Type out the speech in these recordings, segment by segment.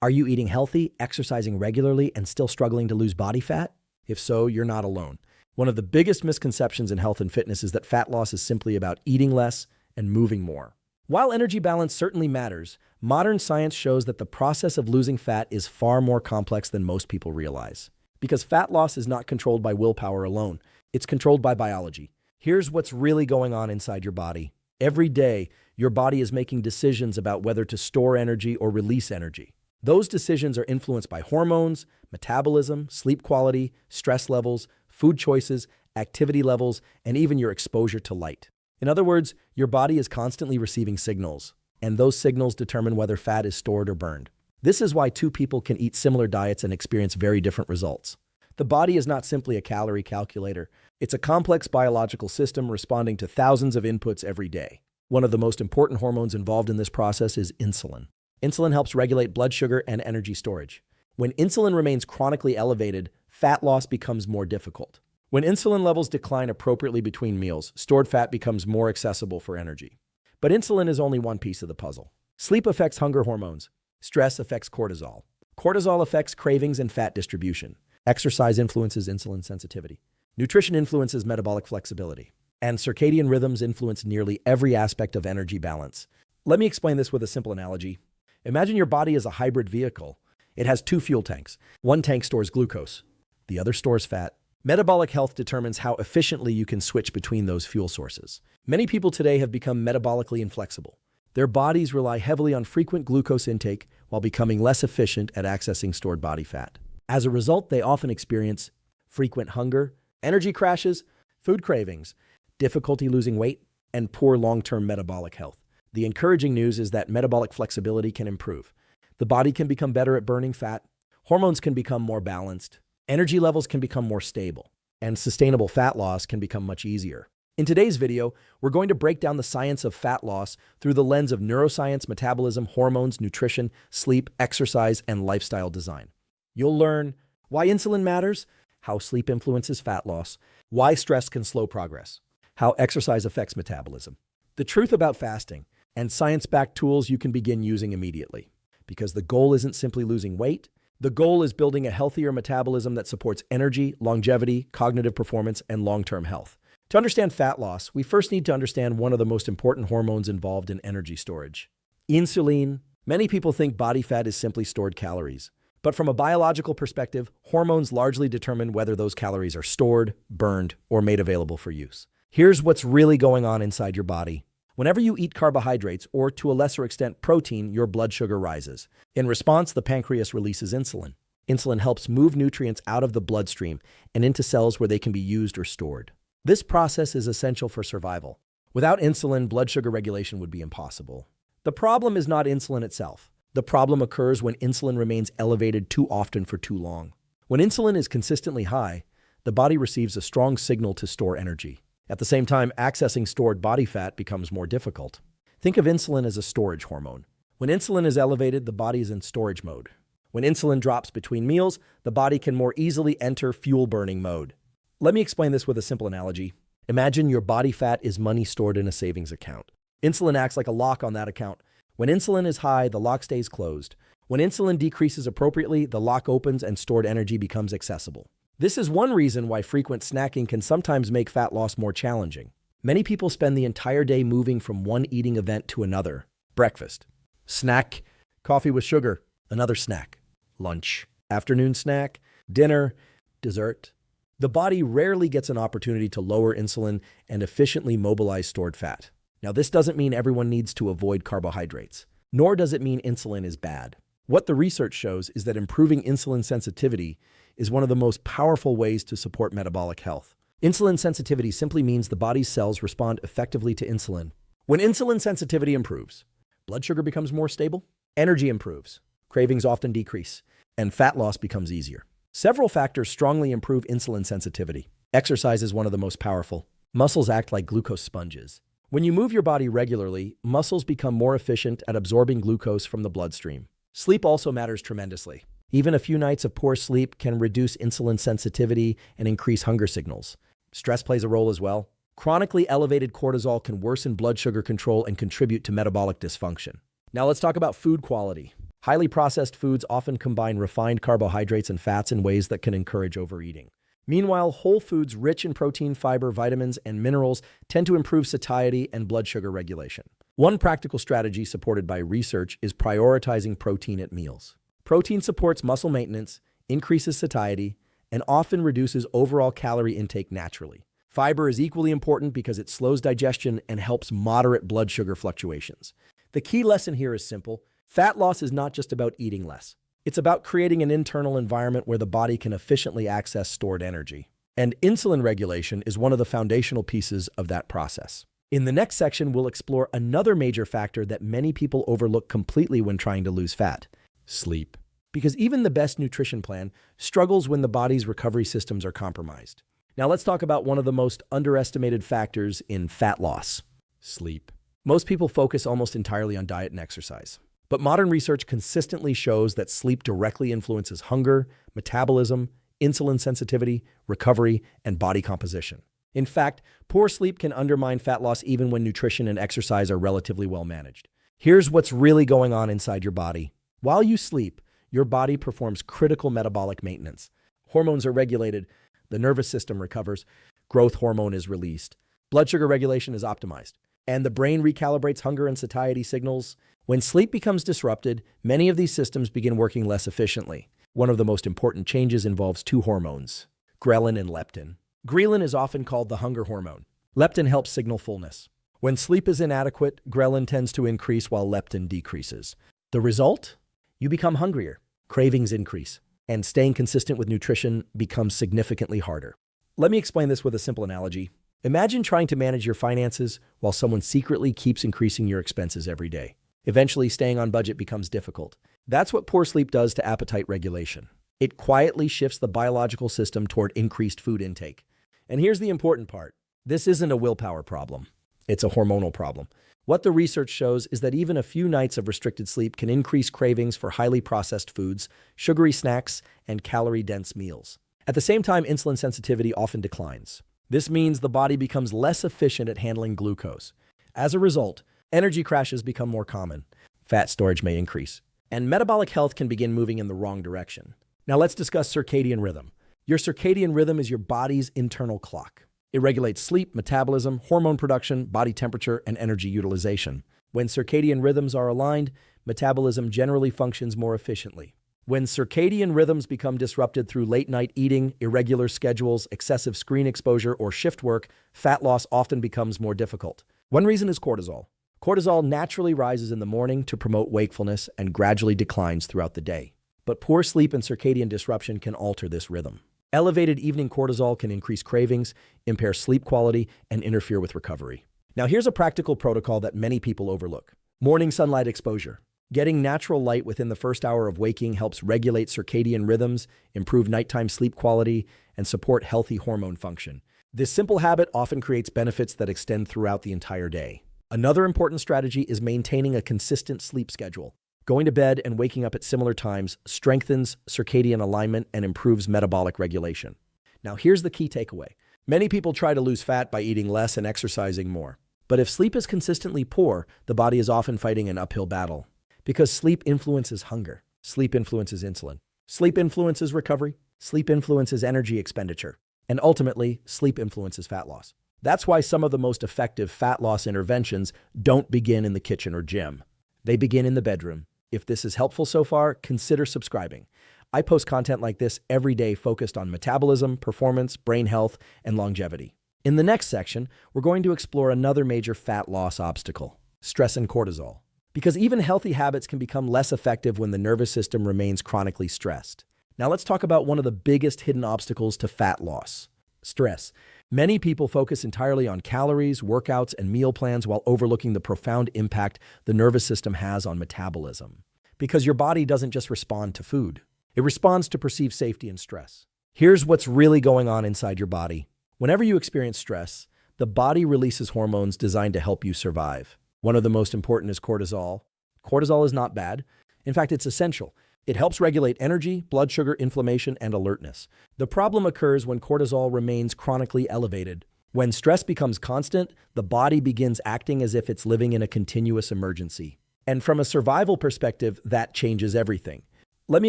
Are you eating healthy, exercising regularly, and still struggling to lose body fat? If so, you're not alone. One of the biggest misconceptions in health and fitness is that fat loss is simply about eating less and moving more. While energy balance certainly matters, modern science shows that the process of losing fat is far more complex than most people realize. Because fat loss is not controlled by willpower alone, it's controlled by biology. Here's what's really going on inside your body. Every day, your body is making decisions about whether to store energy or release energy. Those decisions are influenced by hormones, metabolism, sleep quality, stress levels, food choices, activity levels, and even your exposure to light. In other words, your body is constantly receiving signals, and those signals determine whether fat is stored or burned. This is why two people can eat similar diets and experience very different results. The body is not simply a calorie calculator. It's a complex biological system responding to thousands of inputs every day. One of the most important hormones involved in this process is insulin. Insulin helps regulate blood sugar and energy storage. When insulin remains chronically elevated, fat loss becomes more difficult. When insulin levels decline appropriately between meals, stored fat becomes more accessible for energy. But insulin is only one piece of the puzzle. Sleep affects hunger hormones. Stress affects cortisol. Cortisol affects cravings and fat distribution. Exercise influences insulin sensitivity. Nutrition influences metabolic flexibility. And circadian rhythms influence nearly every aspect of energy balance. Let me explain this with a simple analogy. Imagine your body is a hybrid vehicle. It has two fuel tanks. One tank stores glucose. The other stores fat. Metabolic health determines how efficiently you can switch between those fuel sources. Many people today have become metabolically inflexible. Their bodies rely heavily on frequent glucose intake while becoming less efficient at accessing stored body fat. As a result, they often experience frequent hunger, energy crashes, food cravings, difficulty losing weight, and poor long-term metabolic health. The encouraging news is that metabolic flexibility can improve. The body can become better at burning fat, hormones can become more balanced, energy levels can become more stable, and sustainable fat loss can become much easier. In today's video, we're going to break down the science of fat loss through the lens of neuroscience, metabolism, hormones, nutrition, sleep, exercise, and lifestyle design. You'll learn why insulin matters, how sleep influences fat loss, why stress can slow progress, how exercise affects metabolism, the truth about fasting, and science-backed tools you can begin using immediately. Because the goal isn't simply losing weight, the goal is building a healthier metabolism that supports energy, longevity, cognitive performance, and long-term health. To understand fat loss, we first need to understand one of the most important hormones involved in energy storage: insulin. Many people think body fat is simply stored calories. But from a biological perspective, hormones largely determine whether those calories are stored, burned, or made available for use. Here's what's really going on inside your body. Whenever you eat carbohydrates, or to a lesser extent protein, your blood sugar rises. In response, the pancreas releases insulin. Insulin helps move nutrients out of the bloodstream and into cells where they can be used or stored. This process is essential for survival. Without insulin, blood sugar regulation would be impossible. The problem is not insulin itself. The problem occurs when insulin remains elevated too often for too long. When insulin is consistently high, the body receives a strong signal to store energy. At the same time, accessing stored body fat becomes more difficult. Think of insulin as a storage hormone. When insulin is elevated, the body is in storage mode. When insulin drops between meals, the body can more easily enter fuel-burning mode. Let me explain this with a simple analogy. Imagine your body fat is money stored in a savings account. Insulin acts like a lock on that account. When insulin is high, the lock stays closed. When insulin decreases appropriately, the lock opens and stored energy becomes accessible. This is one reason why frequent snacking can sometimes make fat loss more challenging. Many people spend the entire day moving from one eating event to another. Breakfast, snack, coffee with sugar, another snack, lunch, afternoon snack, dinner, dessert. The body rarely gets an opportunity to lower insulin and efficiently mobilize stored fat. Now, this doesn't mean everyone needs to avoid carbohydrates, nor does it mean insulin is bad. What the research shows is that improving insulin sensitivity is one of the most powerful ways to support metabolic health. Insulin sensitivity simply means the body's cells respond effectively to insulin. When insulin sensitivity improves, blood sugar becomes more stable, energy improves, cravings often decrease, and fat loss becomes easier. Several factors strongly improve insulin sensitivity. Exercise is one of the most powerful. Muscles act like glucose sponges. When you move your body regularly, muscles become more efficient at absorbing glucose from the bloodstream. Sleep also matters tremendously. Even a few nights of poor sleep can reduce insulin sensitivity and increase hunger signals. Stress plays a role as well. Chronically elevated cortisol can worsen blood sugar control and contribute to metabolic dysfunction. Now let's talk about food quality. Highly processed foods often combine refined carbohydrates and fats in ways that can encourage overeating. Meanwhile, whole foods rich in protein, fiber, vitamins, and minerals tend to improve satiety and blood sugar regulation. One practical strategy supported by research is prioritizing protein at meals. Protein supports muscle maintenance, increases satiety, and often reduces overall calorie intake naturally. Fiber is equally important because it slows digestion and helps moderate blood sugar fluctuations. The key lesson here is simple. Fat loss is not just about eating less. It's about creating an internal environment where the body can efficiently access stored energy. And insulin regulation is one of the foundational pieces of that process. In the next section, we'll explore another major factor that many people overlook completely when trying to lose fat: sleep. Because even the best nutrition plan struggles when the body's recovery systems are compromised. Now let's talk about one of the most underestimated factors in fat loss: sleep. Most people focus almost entirely on diet and exercise. But modern research consistently shows that sleep directly influences hunger, metabolism, insulin sensitivity, recovery, and body composition. In fact, poor sleep can undermine fat loss even when nutrition and exercise are relatively well managed. Here's what's really going on inside your body. While you sleep, your body performs critical metabolic maintenance. Hormones are regulated, the nervous system recovers, growth hormone is released, blood sugar regulation is optimized, and the brain recalibrates hunger and satiety signals. When sleep becomes disrupted, many of these systems begin working less efficiently. One of the most important changes involves two hormones: ghrelin and leptin. Ghrelin is often called the hunger hormone. Leptin helps signal fullness. When sleep is inadequate, ghrelin tends to increase while leptin decreases. The result? You become hungrier, cravings increase, and staying consistent with nutrition becomes significantly harder. Let me explain this with a simple analogy. Imagine trying to manage your finances while someone secretly keeps increasing your expenses every day. Eventually, staying on budget becomes difficult. That's what poor sleep does to appetite regulation. It quietly shifts the biological system toward increased food intake. And here's the important part. This isn't a willpower problem. It's a hormonal problem. What the research shows is that even a few nights of restricted sleep can increase cravings for highly processed foods, sugary snacks, and calorie-dense meals. At the same time, insulin sensitivity often declines. This means the body becomes less efficient at handling glucose. As a result, energy crashes become more common, fat storage may increase, and metabolic health can begin moving in the wrong direction. Now let's discuss circadian rhythm. Your circadian rhythm is your body's internal clock. It regulates sleep, metabolism, hormone production, body temperature, and energy utilization. When circadian rhythms are aligned, metabolism generally functions more efficiently. When circadian rhythms become disrupted through late-night eating, irregular schedules, excessive screen exposure, or shift work, fat loss often becomes more difficult. One reason is cortisol. Cortisol naturally rises in the morning to promote wakefulness and gradually declines throughout the day. But poor sleep and circadian disruption can alter this rhythm. Elevated evening cortisol can increase cravings, impair sleep quality, and interfere with recovery. Now here's a practical protocol that many people overlook: morning sunlight exposure. Getting natural light within the first hour of waking helps regulate circadian rhythms, improve nighttime sleep quality, and support healthy hormone function. This simple habit often creates benefits that extend throughout the entire day. Another important strategy is maintaining a consistent sleep schedule. Going to bed and waking up at similar times strengthens circadian alignment and improves metabolic regulation. Now here's the key takeaway. Many people try to lose fat by eating less and exercising more. But if sleep is consistently poor, the body is often fighting an uphill battle. Because sleep influences hunger, sleep influences insulin, sleep influences recovery, sleep influences energy expenditure, and ultimately, sleep influences fat loss. That's why some of the most effective fat loss interventions don't begin in the kitchen or gym. They begin in the bedroom. If this is helpful so far, consider subscribing. I post content like this every day focused on metabolism, performance, brain health, and longevity. In the next section, we're going to explore another major fat loss obstacle: stress and cortisol. Because even healthy habits can become less effective when the nervous system remains chronically stressed. Now let's talk about one of the biggest hidden obstacles to fat loss: stress. Many people focus entirely on calories, workouts, and meal plans while overlooking the profound impact the nervous system has on metabolism. Because your body doesn't just respond to food, it responds to perceived safety and stress. Here's what's really going on inside your body. Whenever you experience stress, the body releases hormones designed to help you survive. One of the most important is cortisol. Cortisol is not bad. In fact, it's essential. It helps regulate energy, blood sugar, inflammation, and alertness. The problem occurs when cortisol remains chronically elevated. When stress becomes constant, the body begins acting as if it's living in a continuous emergency. And from a survival perspective, that changes everything. Let me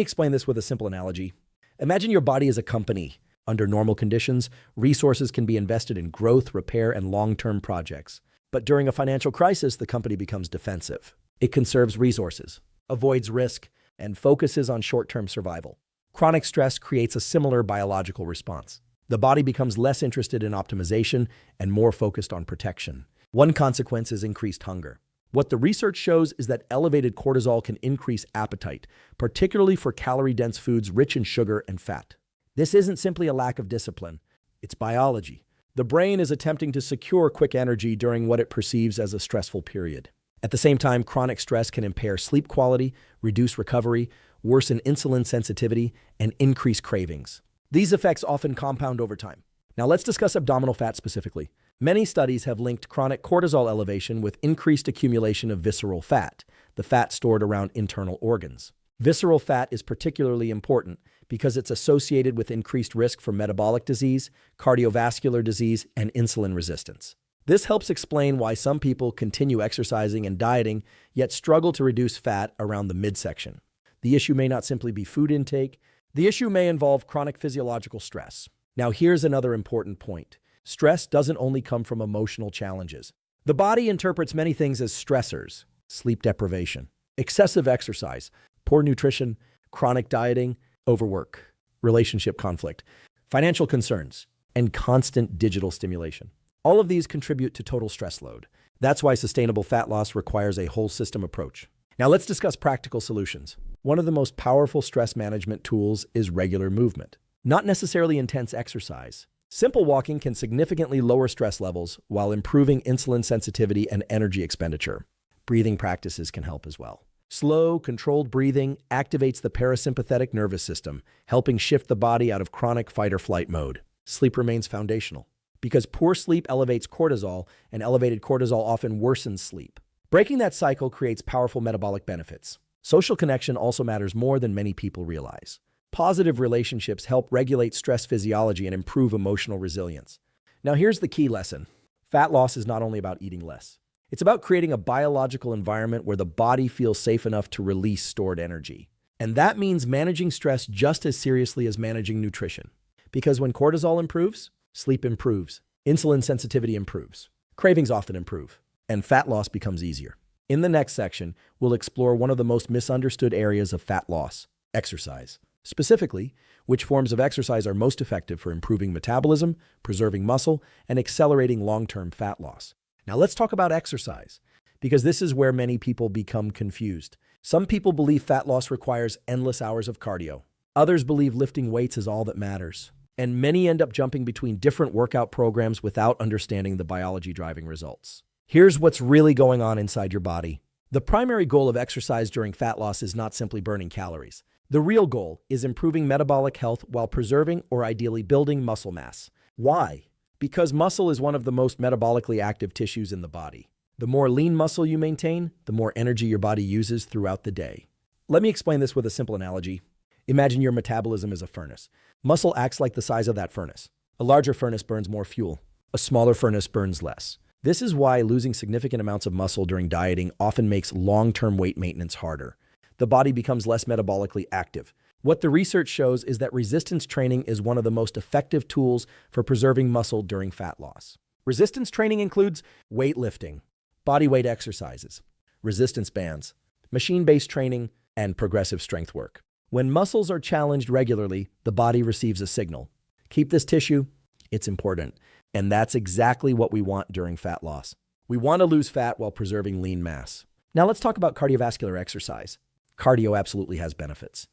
explain this with a simple analogy. Imagine your body is a company. Under normal conditions, resources can be invested in growth, repair, and long-term projects. But during a financial crisis, the company becomes defensive. It conserves resources, avoids risk, and focuses on short-term survival. Chronic stress creates a similar biological response. The body becomes less interested in optimization and more focused on protection. One consequence is increased hunger. What the research shows is that elevated cortisol can increase appetite, particularly for calorie-dense foods rich in sugar and fat. This isn't simply a lack of discipline. It's biology. The brain is attempting to secure quick energy during what it perceives as a stressful period. At the same time, chronic stress can impair sleep quality, reduce recovery, worsen insulin sensitivity, and increase cravings. These effects often compound over time. Now let's discuss abdominal fat specifically. Many studies have linked chronic cortisol elevation with increased accumulation of visceral fat, the fat stored around internal organs. Visceral fat is particularly important because it's associated with increased risk for metabolic disease, cardiovascular disease, and insulin resistance. This helps explain why some people continue exercising and dieting, yet struggle to reduce fat around the midsection. The issue may not simply be food intake. The issue may involve chronic physiological stress. Now, here's another important point. Stress doesn't only come from emotional challenges. The body interprets many things as stressors: sleep deprivation, excessive exercise, poor nutrition, chronic dieting, overwork, relationship conflict, financial concerns, and constant digital stimulation. All of these contribute to total stress load. That's why sustainable fat loss requires a whole system approach. Now let's discuss practical solutions. One of the most powerful stress management tools is regular movement, not necessarily intense exercise. Simple walking can significantly lower stress levels while improving insulin sensitivity and energy expenditure. Breathing practices can help as well. Slow, controlled breathing activates the parasympathetic nervous system, helping shift the body out of chronic fight-or-flight mode. Sleep remains foundational, because poor sleep elevates cortisol, and elevated cortisol often worsens sleep. Breaking that cycle creates powerful metabolic benefits. Social connection also matters more than many people realize. Positive relationships help regulate stress physiology and improve emotional resilience. Now here's the key lesson. Fat loss is not only about eating less. It's about creating a biological environment where the body feels safe enough to release stored energy. And that means managing stress just as seriously as managing nutrition. Because when cortisol improves, sleep improves, insulin sensitivity improves, cravings often improve, and fat loss becomes easier. In the next section, we'll explore one of the most misunderstood areas of fat loss: exercise. Specifically, which forms of exercise are most effective for improving metabolism, preserving muscle, and accelerating long-term fat loss. Now let's talk about exercise, because this is where many people become confused. Some people believe fat loss requires endless hours of cardio. Others believe lifting weights is all that matters. And many end up jumping between different workout programs without understanding the biology driving results. Here's what's really going on inside your body. The primary goal of exercise during fat loss is not simply burning calories. The real goal is improving metabolic health while preserving or ideally building muscle mass. Why? Because muscle is one of the most metabolically active tissues in the body. The more lean muscle you maintain, the more energy your body uses throughout the day. Let me explain this with a simple analogy. Imagine your metabolism is a furnace. Muscle acts like the size of that furnace. A larger furnace burns more fuel. A smaller furnace burns less. This is why losing significant amounts of muscle during dieting often makes long-term weight maintenance harder. The body becomes less metabolically active. What the research shows is that resistance training is one of the most effective tools for preserving muscle during fat loss. Resistance training includes weightlifting, body weight exercises, resistance bands, machine-based training, and progressive strength work. When muscles are challenged regularly, the body receives a signal. Keep this tissue, it's important. And that's exactly what we want during fat loss. We want to lose fat while preserving lean mass. Now let's talk about cardiovascular exercise. Cardio absolutely has benefits.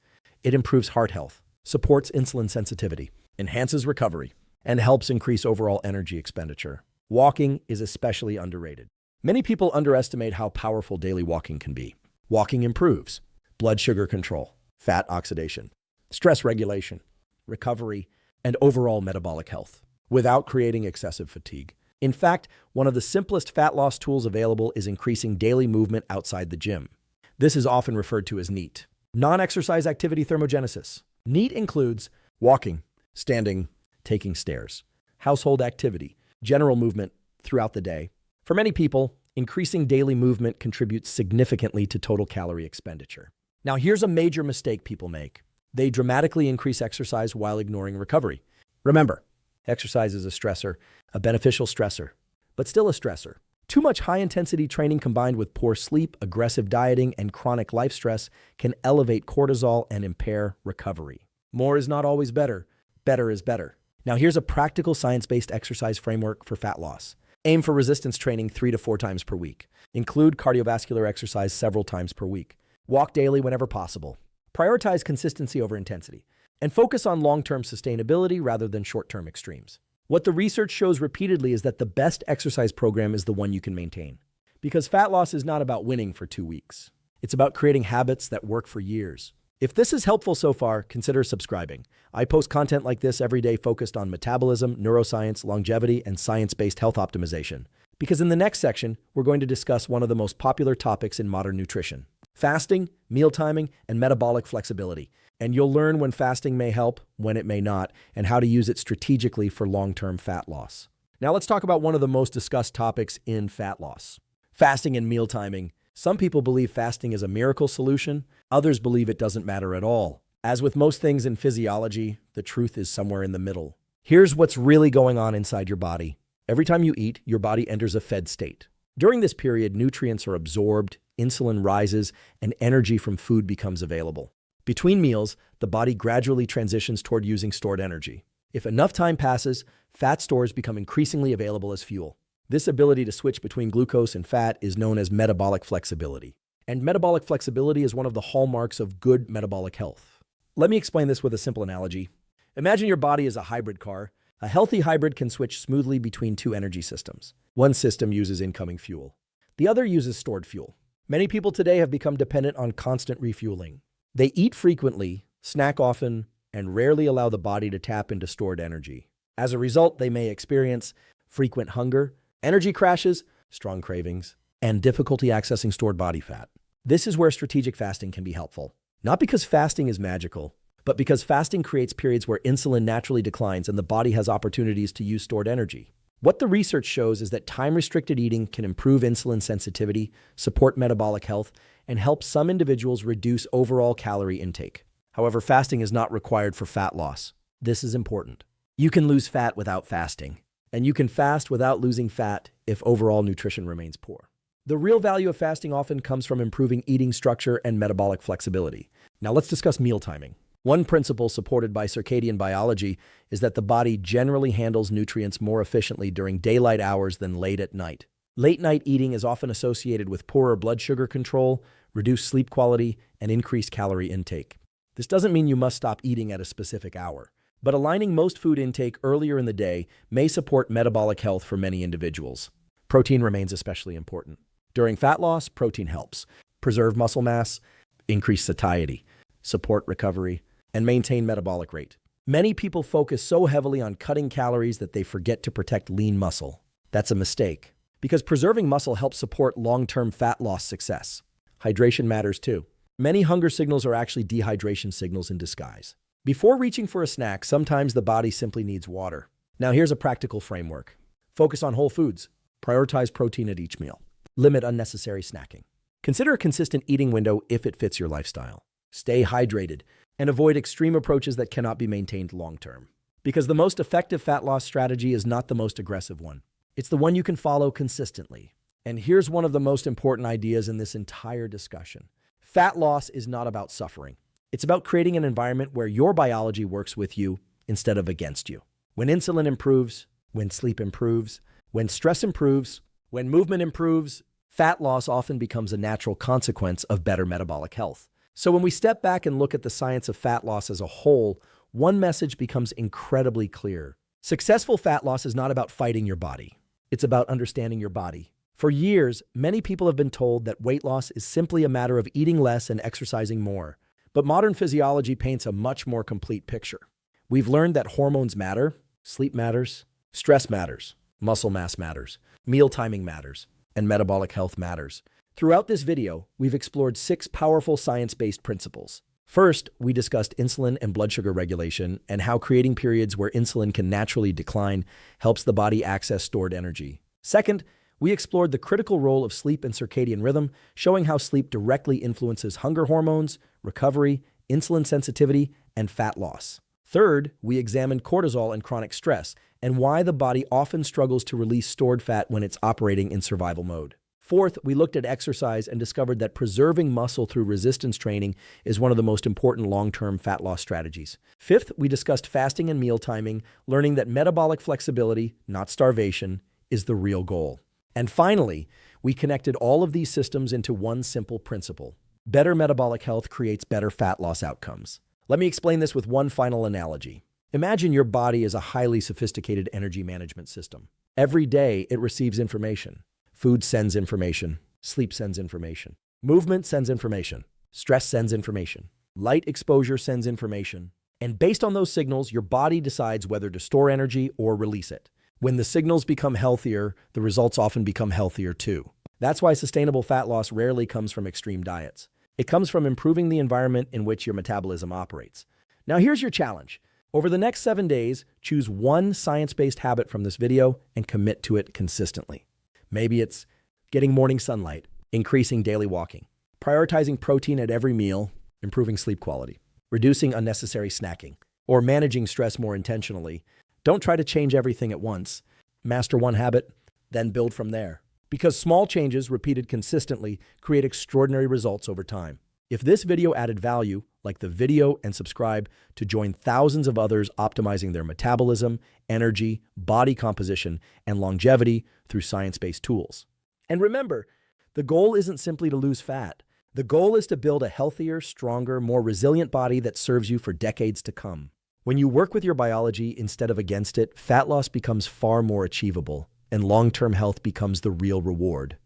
It improves heart health, supports insulin sensitivity, enhances recovery, and helps increase overall energy expenditure. Walking is especially underrated. Many people underestimate how powerful daily walking can be. Walking improves blood sugar control, fat oxidation, stress regulation, recovery, and overall metabolic health, without creating excessive fatigue. In fact, one of the simplest fat loss tools available is increasing daily movement outside the gym. This is often referred to as NEAT, non-exercise activity thermogenesis. NEAT includes walking, standing, taking stairs, household activity, general movement throughout the day. For many people, Increasing daily movement contributes significantly to total calorie expenditure. Now, here's a major mistake people make. They dramatically increase exercise while ignoring recovery. Remember, exercise is a stressor, a beneficial stressor, but still a stressor. Too much high-intensity training combined with poor sleep, aggressive dieting, and chronic life stress can elevate cortisol and impair recovery. More is not always better. Better is better. Now, here's a practical science-based exercise framework for fat loss. Aim for resistance training 3 to 4 times per week. Include cardiovascular exercise several times per week. Walk daily whenever possible. Prioritize consistency over intensity. And focus on long-term sustainability rather than short-term extremes. What the research shows repeatedly is that the best exercise program is the one you can maintain. Because fat loss is not about winning for 2 weeks. It's about creating habits that work for years. If this is helpful so far, consider subscribing. I post content like this every day focused on metabolism, neuroscience, longevity, and science-based health optimization. Because in the next section, we're going to discuss one of the most popular topics in modern nutrition: fasting, meal timing, and metabolic flexibility. And you'll learn when fasting may help, when it may not, and how to use it strategically for long-term fat loss. Now let's talk about one of the most discussed topics in fat loss: fasting and meal timing. Some people believe fasting is a miracle solution. Others believe it doesn't matter at all. As with most things in physiology, the truth is somewhere in the middle. Here's what's really going on inside your body. Every time you eat, your body enters a fed state. During this period, nutrients are absorbed, insulin rises, and energy from food becomes available. Between meals, the body gradually transitions toward using stored energy. If enough time passes, fat stores become increasingly available as fuel. This ability to switch between glucose and fat is known as metabolic flexibility. And metabolic flexibility is one of the hallmarks of good metabolic health. Let me explain this with a simple analogy. Imagine your body is a hybrid car. A healthy hybrid can switch smoothly between 2 energy systems. One system uses incoming fuel. The other uses stored fuel. Many people today have become dependent on constant refueling. They eat frequently, snack often, and rarely allow the body to tap into stored energy. As a result, they may experience frequent hunger, energy crashes, strong cravings, and difficulty accessing stored body fat. This is where strategic fasting can be helpful. Not because fasting is magical, but because fasting creates periods where insulin naturally declines and the body has opportunities to use stored energy. What the research shows is that time-restricted eating can improve insulin sensitivity, support metabolic health, and help some individuals reduce overall calorie intake. However, fasting is not required for fat loss. This is important. You can lose fat without fasting, and you can fast without losing fat if overall nutrition remains poor. The real value of fasting often comes from improving eating structure and metabolic flexibility. Now let's discuss meal timing. One principle supported by circadian biology is that the body generally handles nutrients more efficiently during daylight hours than late at night. Late-night eating is often associated with poorer blood sugar control, reduced sleep quality, and increased calorie intake. This doesn't mean you must stop eating at a specific hour, but aligning most food intake earlier in the day may support metabolic health for many individuals. Protein remains especially important. During fat loss, protein helps preserve muscle mass, increase satiety, support recovery, and maintain metabolic rate. Many people focus so heavily on cutting calories that they forget to protect lean muscle. That's a mistake, because preserving muscle helps support long-term fat loss success. Hydration matters too. Many hunger signals are actually dehydration signals in disguise. Before reaching for a snack, sometimes the body simply needs water. Now here's a practical framework. Focus on whole foods. Prioritize protein at each meal. Limit unnecessary snacking. Consider a consistent eating window if it fits your lifestyle. Stay hydrated and avoid extreme approaches that cannot be maintained long-term. Because the most effective fat loss strategy is not the most aggressive one. It's the one you can follow consistently. And here's one of the most important ideas in this entire discussion. Fat loss is not about suffering. It's about creating an environment where your biology works with you instead of against you. When insulin improves, when sleep improves, when stress improves, when movement improves, fat loss often becomes a natural consequence of better metabolic health. So when we step back and look at the science of fat loss as a whole, one message becomes incredibly clear. Successful fat loss is not about fighting your body. It's about understanding your body. For years, many people have been told that weight loss is simply a matter of eating less and exercising more. But modern physiology paints a much more complete picture. We've learned that hormones matter, sleep matters, stress matters, muscle mass matters, meal timing matters, and metabolic health matters. Throughout this video, we've explored 6 powerful science-based principles. First, we discussed insulin and blood sugar regulation and how creating periods where insulin can naturally decline helps the body access stored energy. Second, We explored the critical role of sleep and circadian rhythm, showing how sleep directly influences hunger hormones, recovery, insulin sensitivity, and fat loss. Third, we examined cortisol and chronic stress, and why the body often struggles to release stored fat when it's operating in survival mode. Fourth, we looked at exercise and discovered that preserving muscle through resistance training is one of the most important long-term fat loss strategies. Fifth, we discussed fasting and meal timing, learning that metabolic flexibility, not starvation, is the real goal. And finally, we connected all of these systems into one simple principle. Better metabolic health creates better fat loss outcomes. Let me explain this with one final analogy. Imagine your body is a highly sophisticated energy management system. Every day, it receives information. Food sends information. Sleep sends information. Movement sends information. Stress sends information. Light exposure sends information. And based on those signals, your body decides whether to store energy or release it. When the signals become healthier, the results often become healthier too. That's why sustainable fat loss rarely comes from extreme diets. It comes from improving the environment in which your metabolism operates. Now here's your challenge. Over the next 7 days, choose one science-based habit from this video and commit to it consistently. Maybe it's getting morning sunlight, increasing daily walking, prioritizing protein at every meal, improving sleep quality, reducing unnecessary snacking, or managing stress more intentionally. Don't try to change everything at once. Master one habit, then build from there. Because small changes repeated consistently create extraordinary results over time. If this video added value, like the video and subscribe to join thousands of others optimizing their metabolism, energy, body composition, and longevity through science-based tools. And remember, the goal isn't simply to lose fat. The goal is to build a healthier, stronger, more resilient body that serves you for decades to come. When you work with your biology instead of against it, fat loss becomes far more achievable, and long-term health becomes the real reward.